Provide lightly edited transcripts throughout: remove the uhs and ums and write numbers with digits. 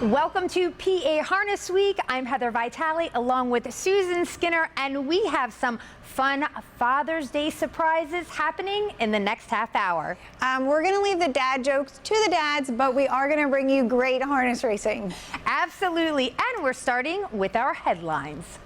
Welcome to PA Harness Week. I'm Heather Vitale along with Susan Skinner, and we have some fun Father's Day surprises happening in the next half hour. We're going to leave the dad jokes to the dads, but we are going to bring you great harness racing. Absolutely, and we're starting with our headlines.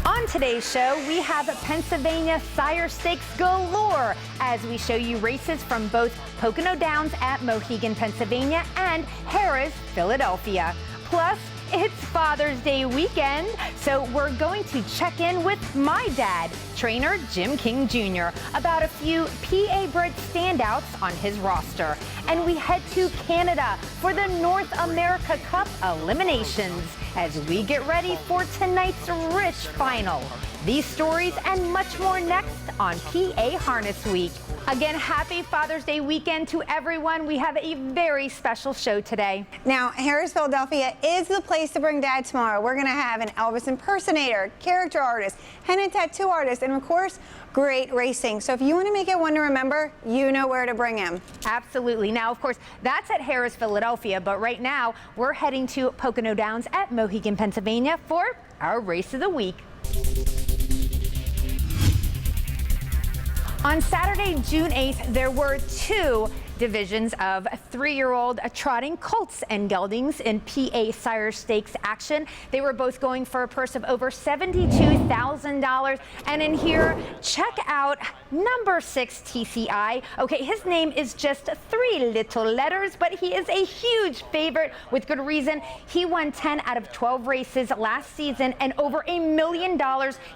On today's show, we have Pennsylvania Sire Stakes galore as we show you races from both Pocono Downs at Mohegan, Pennsylvania and Harrah's, Philadelphia. Plus, it's Father's Day weekend, so we're going to check in with my dad, trainer Jim King Jr., about a few PA-bred standouts on his roster. And we head to Canada for the North America Cup eliminations as we get ready for tonight's rich final. These stories and much more next on PA Harness Week. Again, happy Father's Day weekend to everyone. We have a very special show today. Now, Harrah's, Philadelphia is the place to bring dad tomorrow. We're going to have an Elvis impersonator, character artist, henna tattoo artist, and of course, great racing. So if you want to make it one to remember, you know where to bring him. Absolutely. Now, of course, that's at Harrah's, Philadelphia, but right now we're heading to Pocono Downs at Mohegan, Pennsylvania for our race of the week. On Saturday, June 8th, there were two divisions of three-year-old trotting colts and geldings in PA Sire Stakes action. They were both going for a purse of over $72,000. And in here, check out number 6 TCI. Okay, his name is just 3 little letters, but he is a huge favorite with good reason. He won 10 out of 12 races last season and over $1 million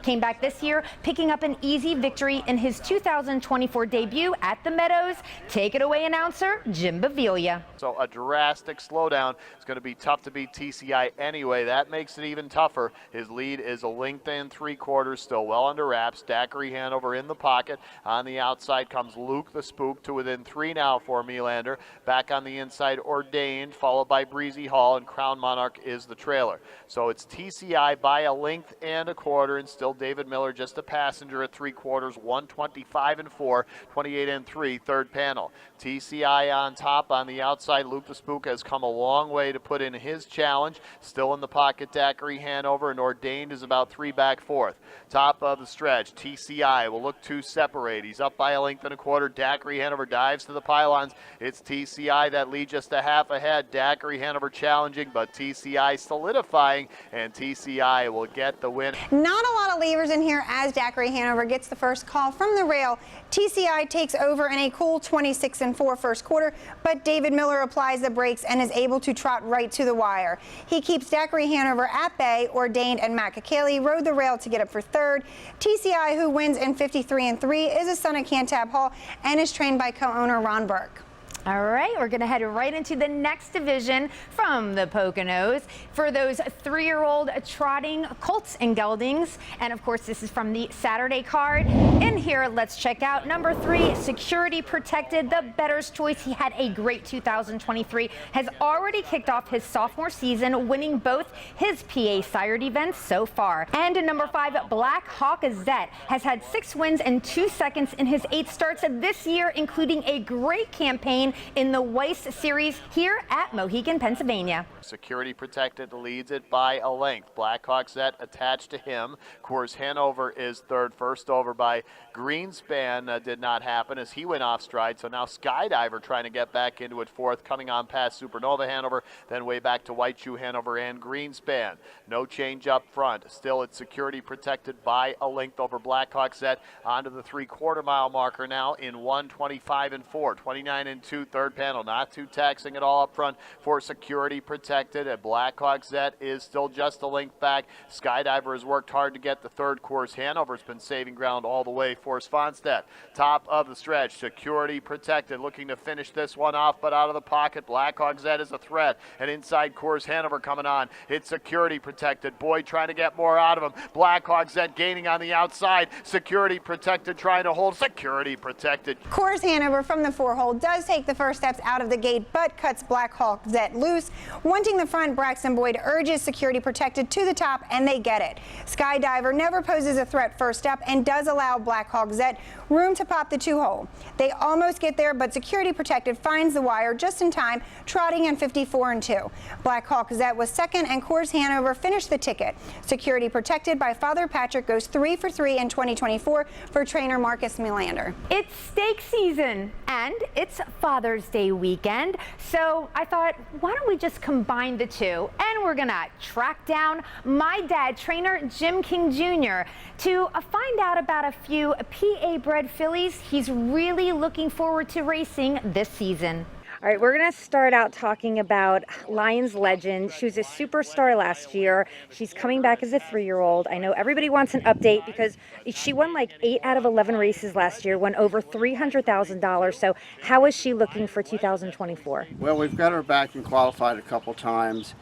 came back this year, picking up an easy victory in his 2024 debut at the Meadows. Take it away, announcer Jim Baviglia. So a drastic slowdown. It's going to be tough to beat TCI anyway. That makes it even tougher. His lead is a length and 3/4, still well under wraps. Daiquiri Hanover in the pocket. On the outside comes Luke the Spook to within 3 now for Melander. Back on the inside, Ordained, followed by Breezy Hall, and Crown Monarch is the trailer. So it's TCI by a length and 1/4, and still David Miller just a passenger at 3/4, 125 4, 28 3, third panel. TCI on top. On the outside, Luke the Spook has come a long way to put in his challenge. Still in the pocket, Daiquiri Hanover, and Ordained is about 3 back fourth. Top of the stretch, TCI will look to separate. He's up by a length and 1/4. Daiquiri Hanover dives to the pylons. It's TCI that leads just a half ahead. Daiquiri Hanover challenging, but TCI solidifying, and TCI will get the win. Not a lot of levers in here as Daiquiri Hanover gets the first call from the rail. TCI takes over in a cool 26 4 first quarter, but David Miller applies the brakes and is able to trot right to the wire. He keeps Daiquiri Hanover at bay. Ordained and Matt Kakali rode the rail to get up for third. TCI, who wins in 53 3, is a son of Cantab Hall and is trained by co-owner Ron Burke. All right, we're going to head right into the next division from the Poconos for those 3-year-old trotting colts and geldings. And of course, this is from the Saturday card. In here, let's check out number 3, Security Protected, the bettor's choice. He had a great 2023, has already kicked off his sophomore season, winning both his PA sired events so far. And number 5, Black Hawk Zet, has had 6 wins and 2 seconds in his 8 starts this year, including a great campaign in the Weiss Series here at Mohegan, Pennsylvania. Security Protected leads it by a length. Blackhawk Zet attached to him. Coors Hanover is third. First over by Greenspan did not happen as he went off stride. So now Skydiver trying to get back into it fourth, coming on past Supernova Hanover, then way back to White Shoe Hanover and Greenspan. No change up front. Still it's Security Protected by a length over Blackhawk Zet. Onto the 3/4 mile marker now in 125 4, 29 2, third panel. Not too taxing at all up front for Security Protected. And Blackhawk Zet is still just a length back. Skydiver has worked hard to get the third course. Hanover's been saving ground all the way for Svanstedt. Top of the stretch, Security Protected looking to finish this one off, but out of the pocket. Blackhawk Zet is a threat. And inside Coors Hanover coming on. It's Security Protected. Boyd trying to get more out of him. Blackhawk Zet gaining on the outside. Security Protected trying to hold. Security Protected. Coors Hanover from the 4 hole does take the the first steps out of the gate, but cuts Black Hawk Zet loose. Wanting the front, Braxton Boyd urges Security Protected to the top, and they get it. Skydiver never poses a threat first up and does allow Black Hawk Zet room to pop the 2-hole. They almost get there, but Security Protected finds the wire just in time, trotting in 54-2. Black Hawk Zet was second, and Coors Hanover finished the ticket. Security Protected by Father Patrick goes 3 for 3 in 2024 for trainer Marcus Melander. It's stake season and it's Father's Day weekend, so I thought, why don't we just combine the two, and we're gonna track down my dad, trainer Jim King Jr., to find out about a few PA bred fillies he's really looking forward to racing this season. All right, we're going to start out talking about Lions Legend. She was a superstar last year. She's coming back as a 3-year-old. I know everybody wants an update because she won like 8 out of 11 races last year, won over $300,000. So how is she looking for 2024? Well, we've got her back and qualified a couple times.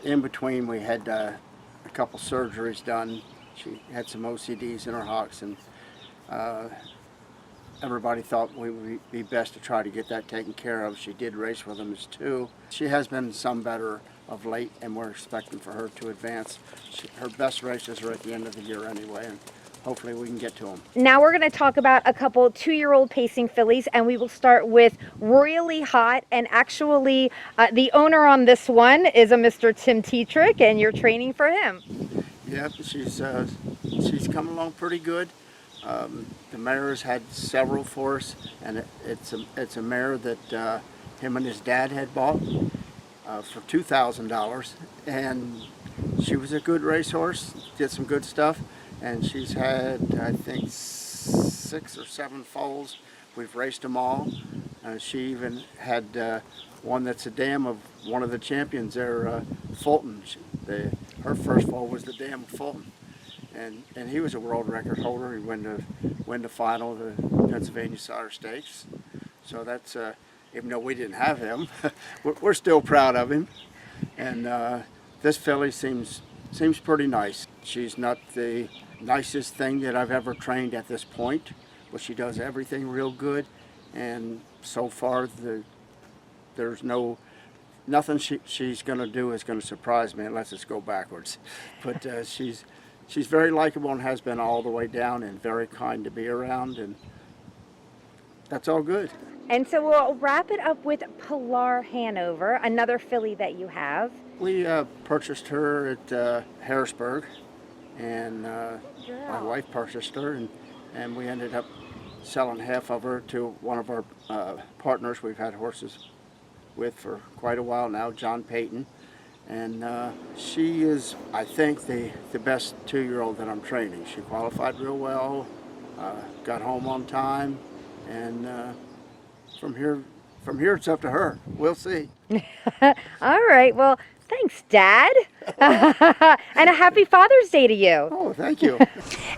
In between, we had a couple surgeries done. She had some OCDs in her hocks, and everybody thought we would be best to try to get that taken care of. She did race with them as 2. She has been some better of late, and we're expecting for her to advance. Her best races are at the end of the year anyway, and hopefully we can get to them. Now we're going to talk about a couple 2-year-old pacing fillies, and we will start with Royally Hot. And actually, the owner on this one is a Mr. Tim Tetrick, and you're training for him. Yep, she's coming along pretty good. The mare has had several for us, and it's a mare that him and his dad had bought for $2,000, and she was a good racehorse, did some good stuff, and she's had, I think, 6 or 7 foals. We've raced them all. She even had one that's a dam of one of the champions there, Fulton. Her first foal was the dam of Fulton. And he was a world record holder. He won the final of the Pennsylvania Sire Stakes. So that's, even though we didn't have him, we're still proud of him. And this filly seems pretty nice. She's not the nicest thing that I've ever trained at this point, but she does everything real good. And so far, there's nothing she's going to do is going to surprise me unless it's go backwards. But she's very likable and has been all the way down, and very kind to be around, and that's all good. And so we'll wrap it up with Pilar Hanover, another filly that you have. We purchased her at Harrisburg, and my wife purchased her, and we ended up selling half of her to one of our partners we've had horses with for quite a while now, John Payton. And she is, I think, the best 2-year-old that I'm training. She qualified real well, got home on time, and from here it's up to her. We'll see. All right. Well, thanks, Dad. And a happy Father's Day to you. Oh, thank you.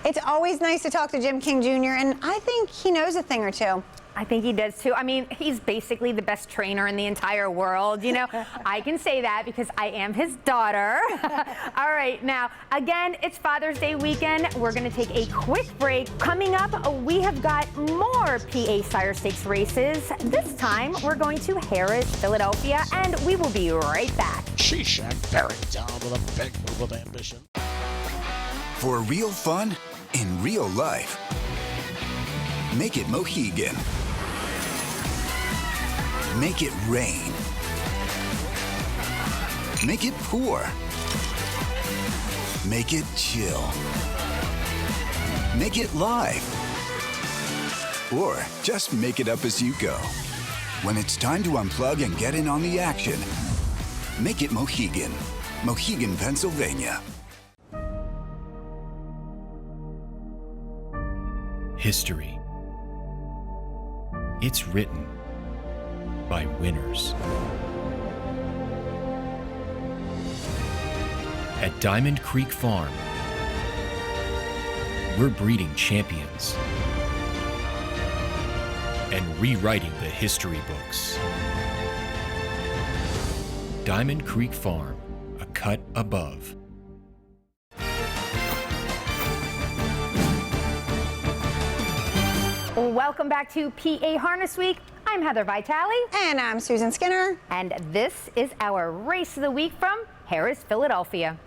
It's always nice to talk to Jim King Jr., and I think he knows a thing or two. I think he does too. I mean, he's basically the best trainer in the entire world. You know, I can say that because I am his daughter. All right, now, again, it's Father's Day weekend. We're going to take a quick break. Coming up, we have got more PA Sire Stakes races. This time, we're going to Harrah's, Philadelphia, and we will be right back. Sheesh, I'm very down with a big move of ambition. For real fun in real life, make it Mohegan. Make it rain. Make it pour. Make it chill. Make it live. Or just make it up as you go. When it's time to unplug and get in on the action, make it Mohegan. Mohegan, Pennsylvania. History. It's written by winners. At Diamond Creek Farm, we're breeding champions and rewriting the history books. Diamond Creek Farm, a cut above. Welcome back to PA Harness Week. I'm Heather Vitale. And I'm Susan Skinner. And this is our Race of the Week from Harrah's, Philadelphia.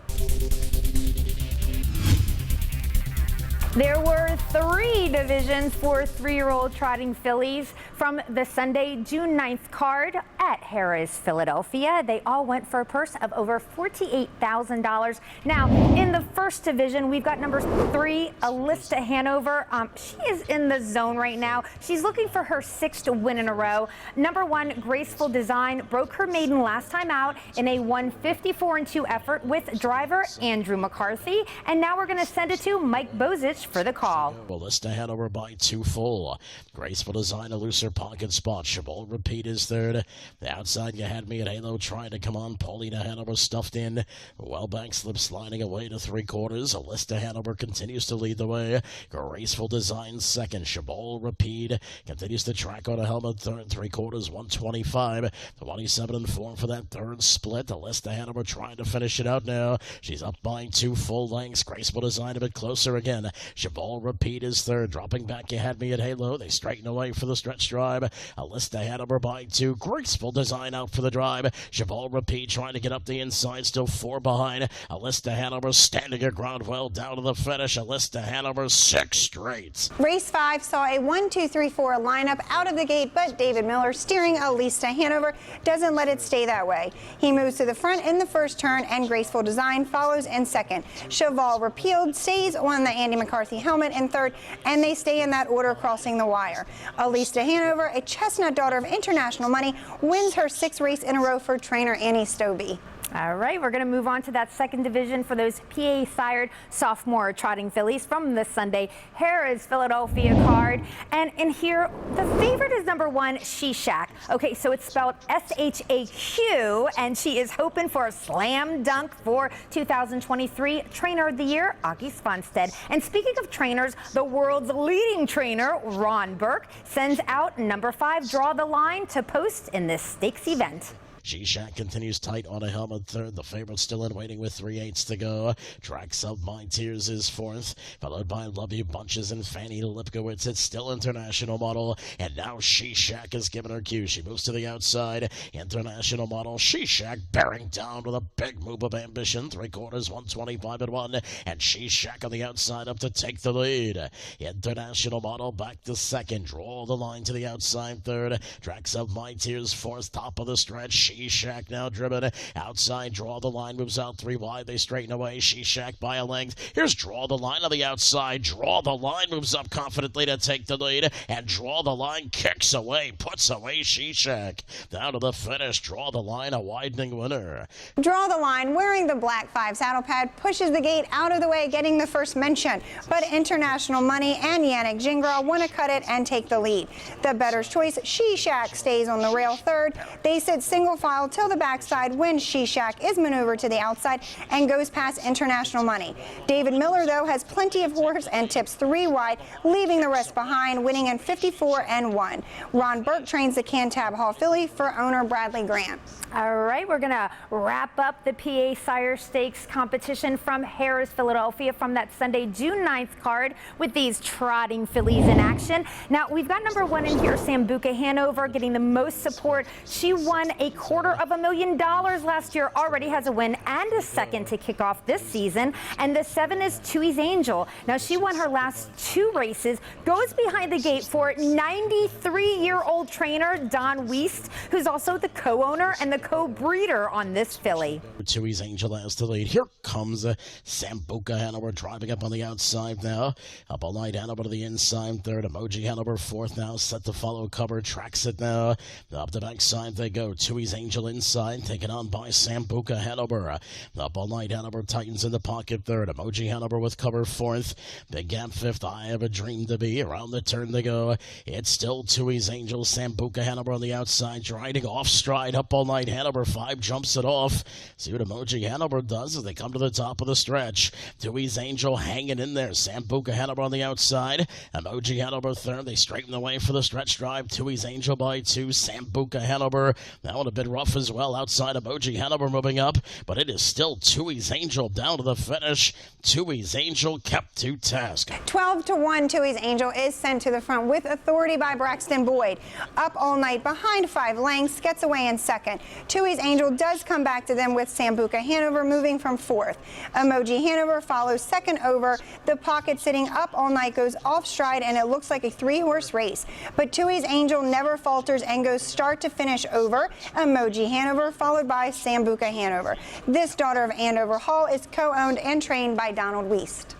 There were 3 divisions for 3-year-old trotting fillies from the Sunday, June 9th card at Harrah's, Philadelphia. They all went for a purse of over $48,000. Now, in the first division, we've got number 3, Alyssa Hanover. She is in the zone right now. She's looking for her 6th win in a row. Number 1, Graceful Design, broke her maiden last time out in a 154-2 effort with driver Andrew McCarthy. And now we're going to send it to Mike Bozich for the call. Alyssa Hanover by 2 full. Graceful Design, a looser pocket spot. Chabot Repeat is third. The outside, You Had Me at Halo trying to come on. Paulina Hanover stuffed in. Wellbank slip sliding away to 3/4. Alyssa Hanover continues to lead the way. Graceful Design second. Chabot Repeat continues to track on a helmet third. 3/4, 125. 27 and 4 for that third split. Alyssa Hanover trying to finish it out now. She's up by 2 full lengths. Graceful Design a bit closer again. Chabot Repeat is third. Dropping back, You Had Me at Halo. They straighten away for the stretch drive. Alyssa Hanover by 2. Graceful Design out for the drive. Chabot Repeat trying to get up the inside. Still 4 behind. Alyssa Hanover standing her ground well down to the finish. Alyssa Hanover 6 straight. Race 5 saw a 1-2-3-4 lineup out of the gate, but David Miller, steering Alyssa Hanover, doesn't let it stay that way. He moves to the front in the first turn, and Graceful Design follows in second. Chabot Repeat stays on the Andy McCarthy helmet in third, and they stay in that order crossing the wire. Alyssa Hanover, a Chestnut daughter of International Money, wins her 6th race in a row for trainer Annie Stobie. All right, we're going to move on to that second division for those PA-sired sophomore trotting fillies from the Sunday Harrah's Philadelphia card. And in here, the favorite is number 1, Shishak. Okay, so it's spelled S-H-A-Q, and she is hoping for a slam dunk for 2023 Trainer of the Year, Augie Svanstead. And speaking of trainers, the world's leading trainer, Ron Burke, sends out number 5, Draw the Line, to post in this stakes event. Shishak continues tight on a helmet third. The favorite still in waiting with 3/8 to go. Tracks up My Tears is fourth, followed by Love You Bunches and Fanny Lipkowitz. It's still International Model, and now Shishak has given her cue. She moves to the outside. International Model, Shishak bearing down with a big move of ambition. 3/4, 125 and 1, and Shishak on the outside up to take the lead. International Model back to second. Draw the Line to the outside third. Tracks up My Tears fourth, top of the stretch. Shishak now driven outside. Draw the Line moves out 3 wide. They straighten away. Shishak by a length. Here's Draw the Line on the outside. Draw the Line moves up confidently to take the lead, and Draw the Line kicks away, puts away Shishak down to the finish. Draw the Line, a widening winner. Draw the Line, wearing the black 5 saddle pad, pushes the gate out of the way, getting the first mention. But International Money and Yannick Gingras want to cut it and take the lead. The bettor's choice, Shishak, stays on the rail third. They sit single file till the backside when Shishak is maneuvered to the outside and goes past International Money. David Miller, though, has plenty of horse and tips 3 wide, leaving the rest behind, winning in 54 and 1. Ron Burke trains the Cantab Hall filly for owner Bradley Grant. All right, we're going to wrap up the PA Sire Stakes competition from Harrah's, Philadelphia, from that Sunday, June 9th card with these trotting fillies in action. Now, we've got number 1 in here, Sambuca Hanover, getting the most support. She won a $250,000 last year, already has a win and a second to kick off this season. And the 7 is Tui's Angel. Now, she won her last 2 races, goes behind the gate for 93-year-old trainer Don Weist, who's also the co-owner and the co-breeder on this filly. Tui's Angel has the lead. Here comes Sambuca Hanover driving up on the outside now. Up all night, Hanover to the inside third. Emoji Hanover fourth now, set to follow cover, tracks it now. Up the backside they go. Tui's Angel inside, taken on by Sambuca Hanover. Up all night, Hanover tightens in the pocket third. Emoji Hanover with cover fourth. Big gap fifth. I Have a Dream to Be. Around the turn they go. It's still Tui's Angel. Sambuca Hanover on the outside, riding off stride. Up all night, Hanover 5 jumps it off. See what Emoji Hanover does as they come to the top of the stretch. Tui's Angel hanging in there. Sambuca Hanover on the outside. Emoji Hanover third. They straighten the way for the stretch drive. Tui's Angel by 2. Sambuca Hanover. That one a bit rough as well outside. Emoji Hanover moving up, but it is still Tui's Angel down to the finish. Tui's Angel kept to task. 12-1, Tui's Angel is sent to the front with authority by Braxton Boyd. Up all night behind 5 lengths, gets away in second. Tui's Angel does come back to them with Sambuca Hanover moving from 4th. Emoji Hanover follows second over. The pocket sitting up all night goes off stride, and it looks like a 3-horse race. But Tui's Angel never falters and goes start to finish over Emoji Hanover, followed by Sambuca Hanover. This daughter of Andover Hall is co-owned and trained by Donald Weist.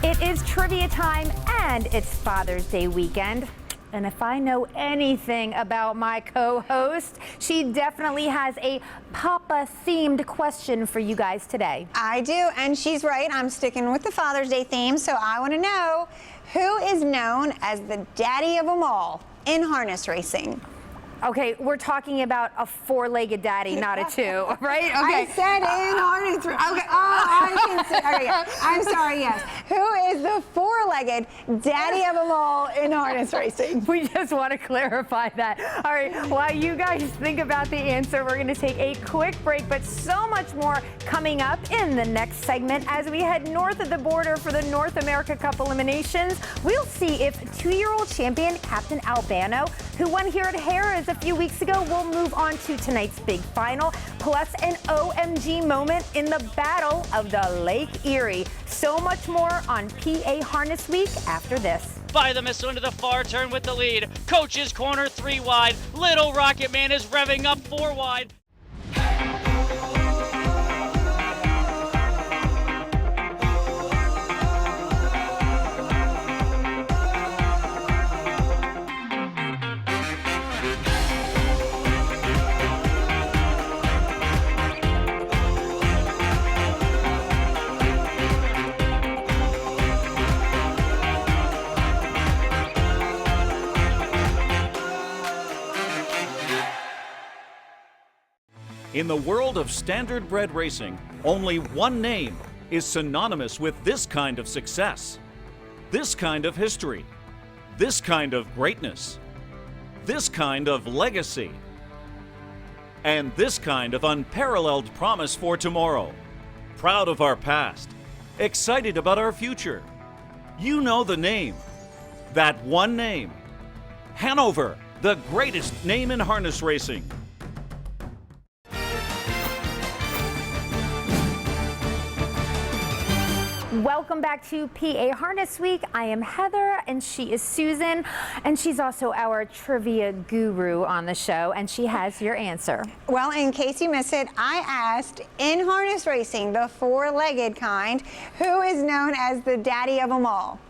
It is trivia time, and it's Father's Day weekend. And if I know anything about my co-host, she definitely has a Papa-themed question for you guys today. I do, and she's right. I'm sticking with the Father's Day theme, so I want to know, who is known as the daddy of them all in harness racing? Okay, we're talking about a 4-legged daddy, not a 2, right? Okay. I said in harness racing. Okay, I can say, okay, yeah. I'm sorry, yes. Who is the 4-legged daddy of them all in harness racing? We just want to clarify that. All right, while you guys think about the answer, we're going to take a quick break, but so much more coming up in the next segment as we head north of the border for the North America Cup eliminations. We'll see if 2-year-old champion Captain Albano, who won here at Harrah's a few weeks ago, will move on to tonight's big final, plus an OMG moment in the Battle of the Lake Erie. So much more on PA Harness Week after this. By the missile into the far turn with the lead. Coach's corner 3 wide. Little Rocket Man is revving up 4 wide. In the world of standardbred racing, only one name is synonymous with this kind of success, this kind of history, this kind of greatness, this kind of legacy, and this kind of unparalleled promise for tomorrow. Proud of our past, excited about our future. You know the name, that one name. Hanover, the greatest name in harness racing. Welcome back to PA Harness Week. I am Heather, and she is Susan, and she's also our trivia guru on the show, and she has your answer. Well, in case you missed it, I asked, in harness racing, the 4-legged kind, who is known as the daddy of them all?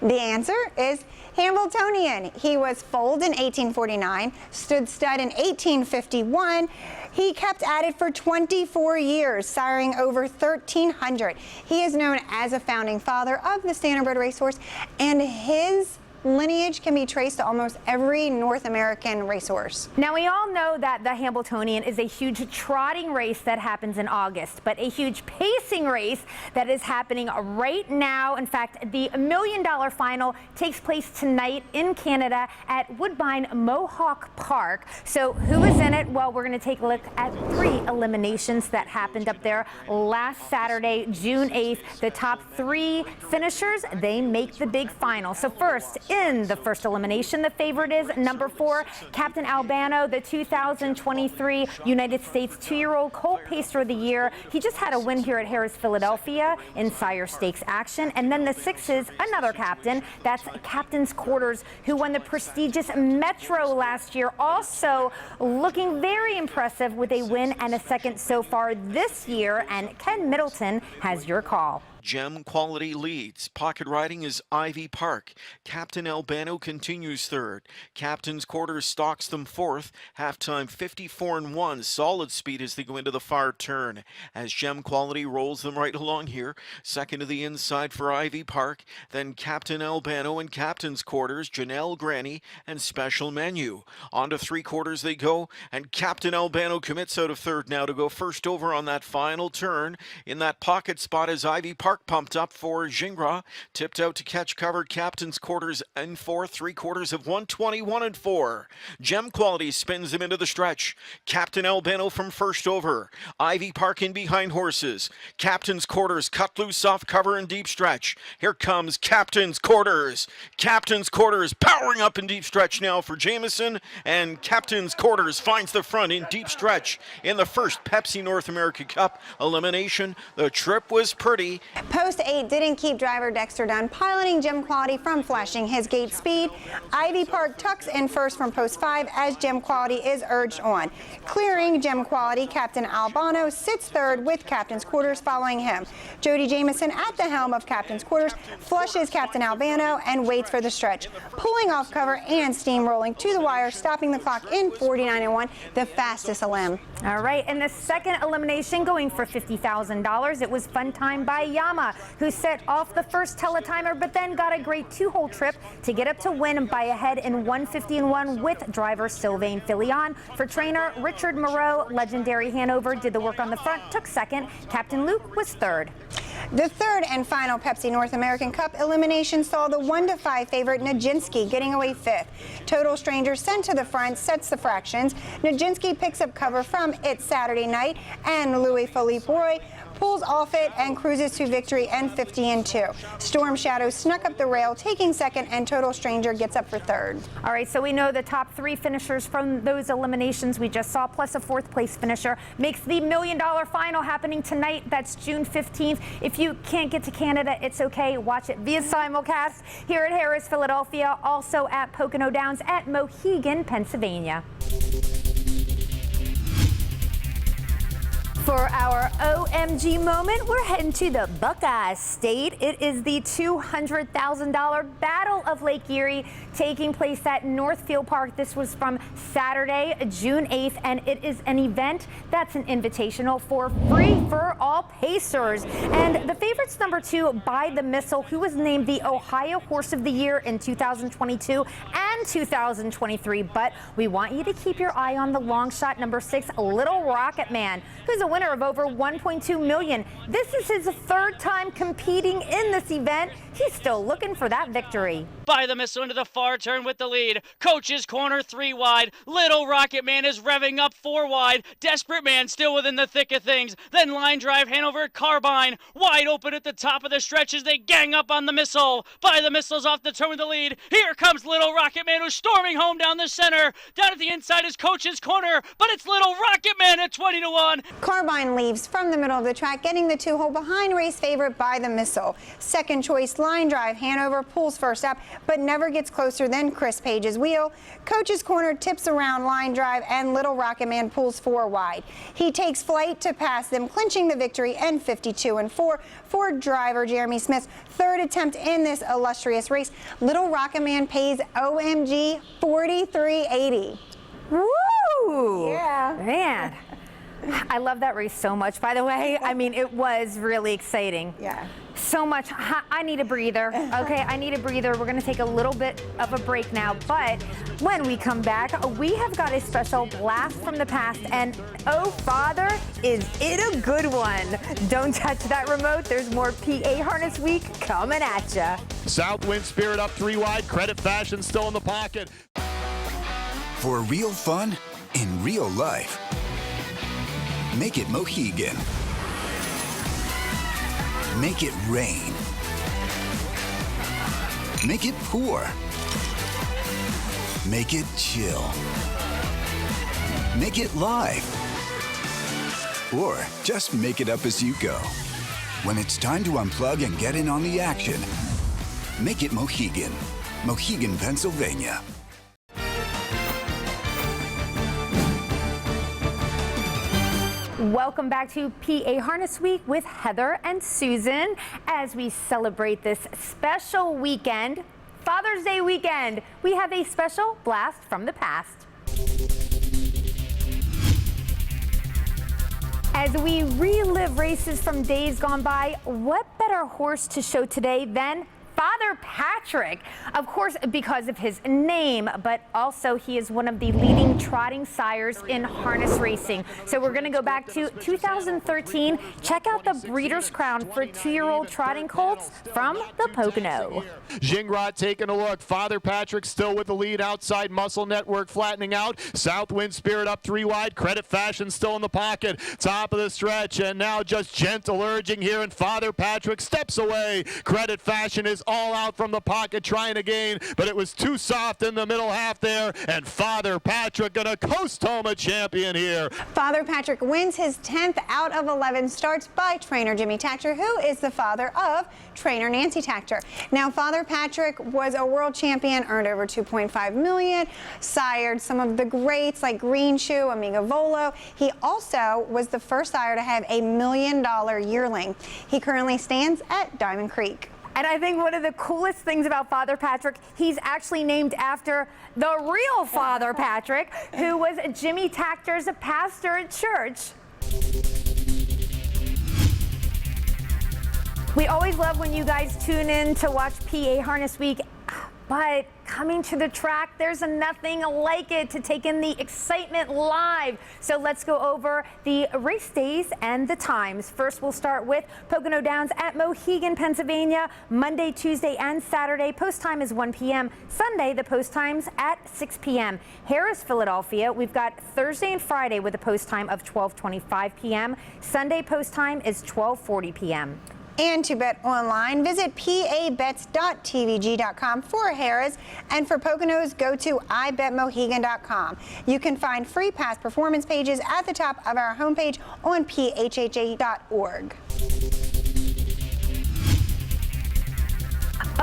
The answer is Hambletonian. He was foaled in 1849, stood stud in 1851. He kept at it for 24 years, siring over 1,300. He is known as a founding father of the standardbred racehorse, and his lineage can be traced to almost every North American racehorse. Now, we all know that the Hambletonian is a huge trotting race that happens in August, but a huge pacing race that is happening right now. In fact, the $1 million final takes place tonight in Canada at Woodbine Mohawk Park. So who is in it? Well, we're going to take a look at 3 eliminations that happened up there last Saturday, June 8th. The top 3 finishers, they make the big final. So first, in the first elimination, the favorite is number 4, Captain Albano, the 2023 United States 2-year-old Colt Pacer of the Year. He just had a win here at Harrah's Philadelphia in Sire Stakes action. And then the 6 is another captain. That's Captain's Quarters, who won the prestigious Metro last year. Also looking very impressive with a win and a second so far this year. And Ken Middleton has your call. Gem Quality leads. Pocket riding is Ivy Park. Captain Albano continues third. Captain's Quarters stalks them fourth. Halftime 54-1. Solid speed as they go into the far turn. As Gem Quality rolls them right along here. Second to the inside for Ivy Park. Then Captain Albano and Captain's Quarters, Janelle Granny and Special Menu. On to 3/4 they go, and Captain Albano commits out of third now to go first over on that final turn. In that pocket spot is Ivy Park. Park pumped up for Gingras. Tipped out to catch cover. Captain's quarters in 4, 3/4 of 121 and 4. Gem Quality spins him into the stretch. Captain Albano from first over. Ivy Park in behind horses. Captain's quarters cut loose off cover in deep stretch. Here comes Captain's quarters. Captain's quarters powering up in deep stretch now for Jameson, and Captain's quarters finds the front in deep stretch in the first Pepsi North America Cup elimination. The trip was pretty. Post 8 didn't keep driver Dexter Dunn piloting Gem Quality from flashing his gate speed. Ivy Park tucks in first from post 5 as Gem Quality is urged on. Clearing Gem Quality, Captain Albano sits third with Captain's quarters following him. Jody Jameson at the helm of Captain's quarters flushes Captain Albano and waits for the stretch, pulling off cover and steamrolling to the wire, stopping the clock in 49.1, the fastest elim. All right, and the second elimination going for $50,000. It was Fun Time by Yama, who set off the first teletimer, but then got a great 2-hole trip to get up to win by ahead in 150-1 with driver Sylvain Filion. For trainer Richard Moreau, Legendary Hanover did the work on the front, took second. Captain Luke was third. The third and final Pepsi North American Cup elimination saw the 1-5 favorite Nijinsky getting away fifth. Total Stranger sent to the front sets the fractions. Nijinsky picks up cover from It's Saturday Night, and Louis-Philippe Roy pulls off it and cruises to victory and 50-2. Storm Shadow snuck up the rail, taking second, and Total Stranger gets up for third. All right, so we know the top 3 finishers from those eliminations we just saw, plus a 4th place finisher, makes the $1 million final happening tonight. That's June 15th. If you can't get to Canada, it's okay. Watch it via simulcast here at Harrah's, Philadelphia, also at Pocono Downs at Mohegan, Pennsylvania. For our OMG moment, we're heading to the Buckeye State. It is the $200,000 Battle of Lake Erie taking place at Northfield Park. This was from Saturday, June 8th, and it is an event that's an invitational for free for all Pacers. And the favorites number 2, By the Missile, who was named the Ohio Horse of the Year in 2022 and 2023. But we want you to keep your eye on the long shot number 6, Little Rocket Man, who's a winner of over $1.2 million. This is his 3rd time competing in this event. He's still looking for that victory. By the Missile into the far turn with the lead. Coach's corner 3 wide. Little Rocket Man is revving up 4 wide. Desperate Man still within the thick of things. Then Line Drive, Hanover, Carbine wide open at the top of the stretch as they gang up on the Missile. By the Missile's off the turn with the lead. Here comes Little Rocket Man, who's storming home down the center. Down at the inside is Coach's corner, but it's Little Rocket Man at 20-1. Carbine leaves from the middle of the track, getting the 2-hole behind race favorite By the Missile. Second choice Line Drive, Hanover pulls first up, but never gets closer than Chris Page's wheel. Coach's corner tips around Line Drive, and Little Rocket Man pulls 4 wide. He takes flight to pass them, clinching the victory and 52-4 for driver Jeremy Smith's 3rd attempt in this illustrious race. Little Rocket Man pays OMG $43.80. Woo! Yeah. Man. I love that race so much, by the way. I mean, it was really exciting. Yeah. So much. I need a breather. Okay, I need a breather. We're going to take a little bit of a break now. But when we come back, we have got a special blast from the past. And oh, Father, is it a good one? Don't touch that remote. There's more PA Harness Week coming at ya. Southwind Spirit up 3 wide. Credit Fashion still in the pocket. For real fun in real life, make it Mohegan. Make it rain. Make it pour. Make it chill. Make it live. Or just make it up as you go. When it's time to unplug and get in on the action, make it Mohegan. Mohegan, Pennsylvania. Welcome back to PA Harness Week with Heather and Susan as we celebrate this special weekend, Father's Day weekend. We have a special blast from the past. As we relive races from days gone by, what better horse to show today than Father Patrick, of course, because of his name, but also he is one of the leading trotting sires in harness racing. So we're going to go back to 2013. Check out the Breeders' Crown for 2-year-old trotting colts from the Pocono. Gingrod taking a look. Father Patrick still with the lead outside. Muscle Network flattening out. Southwind Spirit up 3 wide. Credit Fashion still in the pocket. Top of the stretch, and now just gentle urging here, and Father Patrick steps away. Credit Fashion is all out from the pocket trying to gain, but it was too soft in the middle half there, and Father Patrick gonna coast home a champion here. Father Patrick wins his 10th out of 11 starts by trainer Jimmy Takter, who is the father of trainer Nancy Takter. Now, Father Patrick was a world champion, earned over $2.5 million, sired some of the greats like Green Shoe, Amiga Volo. He also was the first sire to have a $1 million yearling. He currently stands at Diamond Creek. And I think one of the coolest things about Father Patrick, he's actually named after the real Father Patrick, who was Jimmy Takter's pastor at church. We always love when you guys tune in to watch PA Harness Week, but coming to the track, there's nothing like it to take in the excitement live. So let's go over the race days and the times. First, we'll start with Pocono Downs at Mohegan, Pennsylvania, Monday, Tuesday, and Saturday. Post time is 1 p.m. Sunday, the post time's at 6 p.m. Harris, Philadelphia, we've got Thursday and Friday with a post time of 12:25 p.m. Sunday post time is 12:40 p.m. And to bet online, visit pabets.tvg.com for Harris, and for Poconos, go to ibetmohegan.com. You can find free past performance pages at the top of our homepage on phha.org.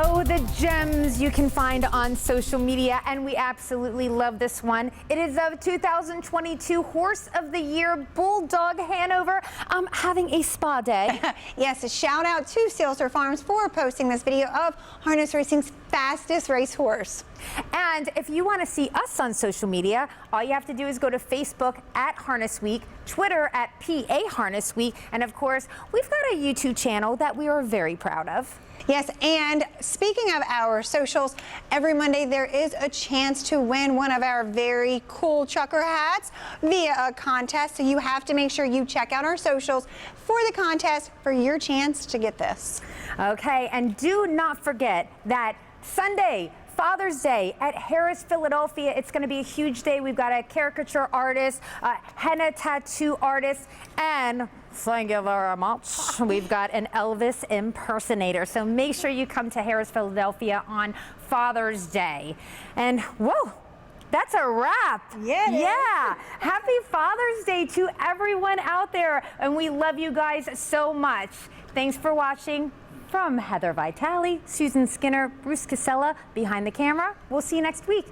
Oh, the gems you can find on social media, and we absolutely love this one. It is of 2022 Horse of the Year Bulldog Hanover having a spa day. Yes, a shout out to Sealster Farms for posting this video of harness racing's fastest racehorse. And if you want to see us on social media, all you have to do is go to Facebook at Harness Week, Twitter at PA Harness Week, and of course, we've got a YouTube channel that we are very proud of. Yes, and speaking of our socials, every Monday there is a chance to win one of our very cool trucker hats via a contest. So you have to make sure you check out our socials for the contest for your chance to get this. Okay, and do not forget that Sunday, Father's Day at Harris, Philadelphia. It's going to be a huge day. We've got a caricature artist, a henna tattoo artist, and thank you very much, we've got an Elvis impersonator. So make sure you come to Harris, Philadelphia on Father's Day. And whoa, that's a wrap. Yeah. Happy Father's Day to everyone out there. And we love you guys so much. Thanks for watching. From Heather Vitale, Susan Skinner, Bruce Casella behind the camera. We'll see you next week.